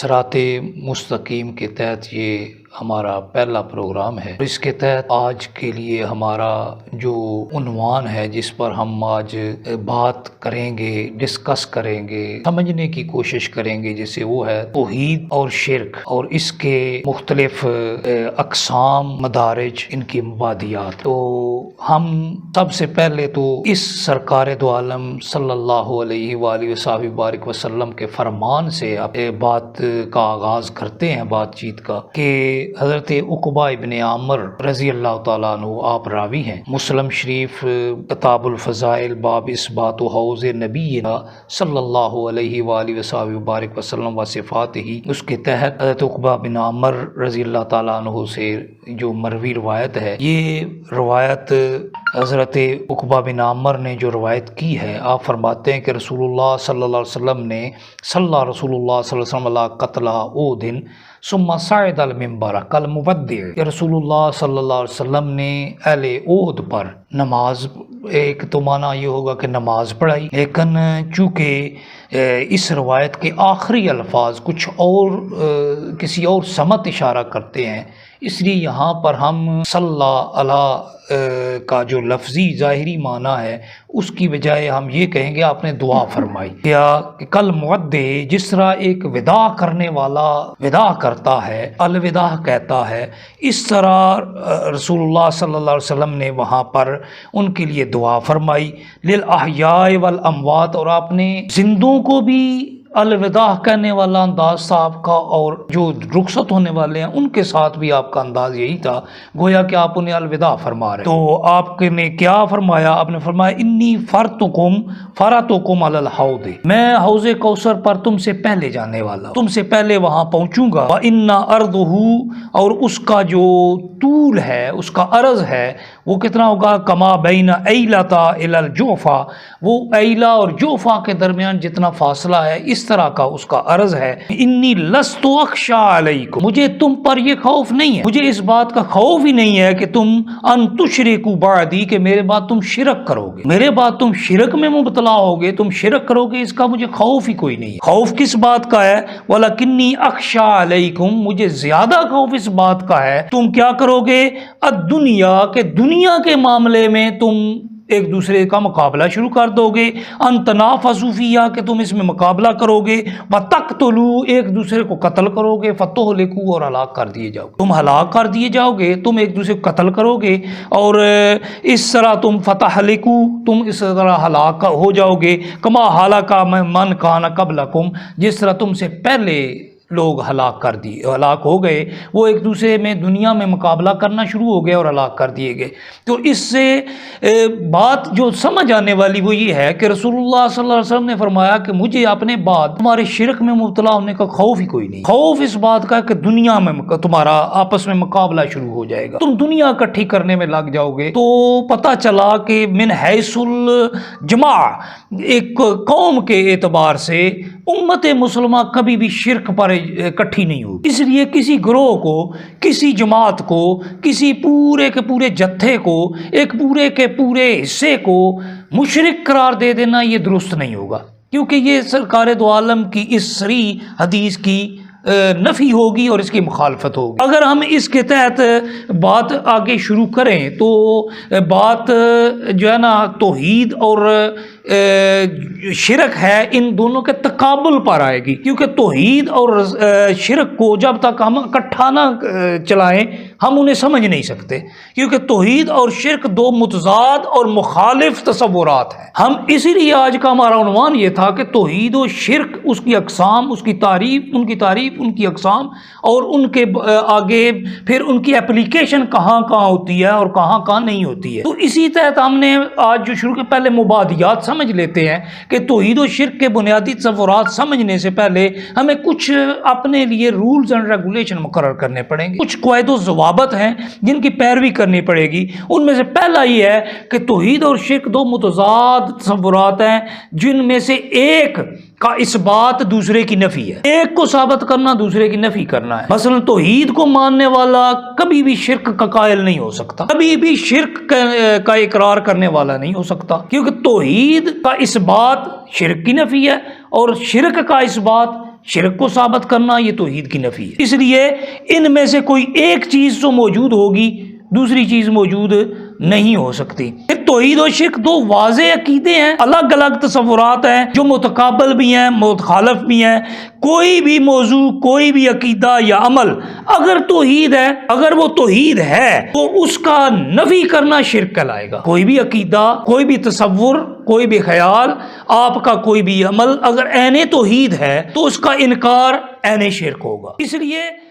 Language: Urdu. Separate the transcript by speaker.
Speaker 1: صراط مستقیم کے تحت یہ ہمارا پہلا پروگرام ہے۔ اس کے تحت آج کے لیے ہمارا جو عنوان ہے جس پر ہم آج بات کریں گے، ڈسکس کریں گے، سمجھنے کی کوشش کریں گے، جیسے وہ ہے توحید اور شرک اور اس کے مختلف اقسام، مدارج، ان کی مبادیات۔ تو ہم سب سے پہلے تو اس سرکار دو عالم صلی اللہ علیہ وآلہ وصحبہ وبارک وسلم کے فرمان سے بات کا آغاز کرتے ہیں، بات چیت کا، کہ حضرت عقبہ ابن عامر رضی اللہ تعالیٰ عنہ آپ راوی ہیں۔ مسلم شریف کتاب الفضائل باب اثبات حوض نبینا صلی اللہ علیہ وآلہ وصحبہ وبارک وسلم و صفاتہ، اس کے تحت حضرت عقبہ بن عامر رضی اللہ تعالیٰ عنہ سے جو مروی روایت ہے، یہ روایت حضرت عقبہ بن عامر نے جو روایت کی ہے، آپ فرماتے ہیں کہ رسول اللہ صلی اللہ علیہ وسلم نے رسول اللہ صلی اللہ علیہ وسلم علی قتل احد ثم صعد المنبر کالمودع، کہ رسول اللہ صلی اللہ علیہ وسلم نے اہل احد پر نماز، ایک تو معنی یہ ہوگا کہ نماز پڑھائی، لیکن چونکہ اس روایت کے آخری الفاظ کچھ اور کسی اور سمت اشارہ کرتے ہیں، اس لیے یہاں پر ہم صلی علی کا جو لفظی ظاہری معنی ہے اس کی بجائے ہم یہ کہیں گے آپ نے دعا فرمائی، کیا کہ کل مودع، جس طرح ایک وداع کرنے والا وداع کرتا ہے، الوداع کہتا ہے، اس طرح رسول اللہ صلی اللہ علیہ وسلم نے وہاں پر ان کے لیے دعا فرمائی، للاحیاء والاموات، اور آپ نے زندوں کو بھی الوداع کہنے والا انداز تھا آپ کا، اور جو رخصت ہونے والے ہیں ان کے ساتھ بھی آپ کا انداز یہی تھا، گویا کہ آپ انہیں الوداع فرما رہے۔ تو آپ نے کیا فرمایا؟ آپ نے فرمایا انی فرتکم علی الحوض، میں حوض کوثر پر تم سے پہلے جانے والا، تم سے پہلے وہاں پہنچوں گا، وان ارضہ، اور اس کا جو طول ہے، اس کا عرض ہے، وہ کتنا ہوگا؟ کما بین ایلۃ الی الجوفہ، وہ ایلا اور جوفہ کے درمیان جتنا فاصلہ ہے اس طرح کا اس کا عرض ہے۔ انی لست اخشی علیکم، مجھے تم پر یہ خوف نہیں ہے، مجھے اس بات کا خوف ہی نہیں ہے کہ تم ان تشرکوا بعدی، کہ میرے بعد تم شرک کرو گے، میرے بعد تم شرک میں مبتلا ہوگے، تم شرک کرو گے، اس کا مجھے خوف ہی کوئی نہیں ہے۔ خوف کس بات کا ہے؟ ولکنی اخشی علیکم، مجھے زیادہ خوف اس بات کا ہے تم کیا کرو گے؟ الدنیا، کہ دنیا کے معاملے میں تم ایک دوسرے کا مقابلہ شروع کر دو گے، ان تنافسوا فیہا، کہ تم اس میں مقابلہ کرو گے، وتقتلوا، ایک دوسرے کو قتل کرو گے، فتہلکوا، اور ہلاک کر دیے جاؤ گے، تم ہلاک کر دیے جاؤ گے، تم ایک دوسرے کو قتل کرو گے، اور اس طرح تم فتہلکوا، تم اس طرح ہلاک ہو جاؤ گے، کما ہلاک من کان قبلکم، جس طرح تم سے پہلے لوگ ہلاک ہو گئے، وہ ایک دوسرے میں دنیا میں مقابلہ کرنا شروع ہو گئے اور ہلاک کر دیے گئے۔ تو اس سے بات جو سمجھ آنے والی وہ یہ ہے کہ رسول اللہ صلی اللہ علیہ وسلم نے فرمایا کہ مجھے اپنے بعد تمہارے شرک میں مبتلا ہونے کا خوف ہی کوئی نہیں، خوف اس بات کا کہ دنیا میں تمہارا آپس میں مقابلہ شروع ہو جائے گا، تم دنیا اکٹھی کرنے میں لگ جاؤ گے۔ تو پتہ چلا کہ من حیث الجماع، ایک قوم کے اعتبار سے امت مسلمہ کبھی بھی شرک پر اکٹھی نہیں ہوگی، اس لیے کسی گروہ کو، کسی جماعت کو، کسی پورے کے پورے جتھے کو، ایک پورے کے پورے حصے کو مشرک قرار دے دینا یہ درست نہیں ہوگا، کیونکہ یہ سرکار دو عالم کی اس صریح حدیث کی نفی ہوگی اور اس کی مخالفت ہوگی۔ اگر ہم اس کے تحت بات آگے شروع کریں تو بات جو ہے نا توحید اور شرک ہے، ان دونوں کے تقابل پر آئے گی، کیونکہ توحید اور شرک کو جب تک ہم اکٹھا نہ چلائیں ہم انہیں سمجھ نہیں سکتے، کیونکہ توحید اور شرک دو متضاد اور مخالف تصورات ہیں۔ ہم اسی لیے آج کا ہمارا عنوان یہ تھا کہ توحید و شرک، اس کی اقسام، اس کی تعریف، ان کی اقسام، اور ان کے آگے پھر ان کی اپلیکیشن کہاں کہاں ہوتی ہے اور کہاں کہاں نہیں ہوتی ہے۔ تو اسی تحت ہم نے آج جو شروع کے پہلے مبادیات سمجھ لیتے ہیں کہ توحید و شرک کے بنیادی تصورات سمجھنے سے پہلے ہمیں کچھ اپنے لیے رولز اینڈ ریگولیشن مقرر کرنے پڑیں گے، کچھ قواعد و ضوابط ہیں جن کی پیروی کرنی پڑے گی۔ ان میں سے پہلا یہ ہے کہ توحید اور شرک دو متضاد تصورات ہیں جن میں سے ایک کا اثبات دوسرے کی نفی ہے، ایک کو ثابت کرنا دوسرے کی نفی کرنا ہے۔ مثلا توحید کو ماننے والا کبھی بھی شرک کا قائل نہیں ہو سکتا، کبھی بھی شرک کا اقرار کرنے والا نہیں ہو سکتا، کیونکہ توحید کا اثبات شرک کی نفی ہے اور شرک کا اثبات شرک کو ثابت کرنا یہ توحید کی نفی ہے۔ اس لیے ان میں سے کوئی ایک چیز جو موجود ہوگی دوسری چیز موجود نہیں ہو سکتی۔ توحید و شرک دو واضح عقیدے ہیں، الگ الگ تصورات ہیں جو متقابل بھی ہیں متخالف بھی ہیں۔ کوئی بھی موضوع کوئی بھی عقیدہ یا عمل اگر توحید ہے، اگر وہ توحید ہے تو اس کا نفی کرنا شرک کہلائے گا۔ کوئی بھی عقیدہ کوئی بھی تصور کوئی بھی خیال آپ کا کوئی بھی عمل اگر عین توحید ہے تو اس کا انکار عین شرک ہوگا۔ اس لیے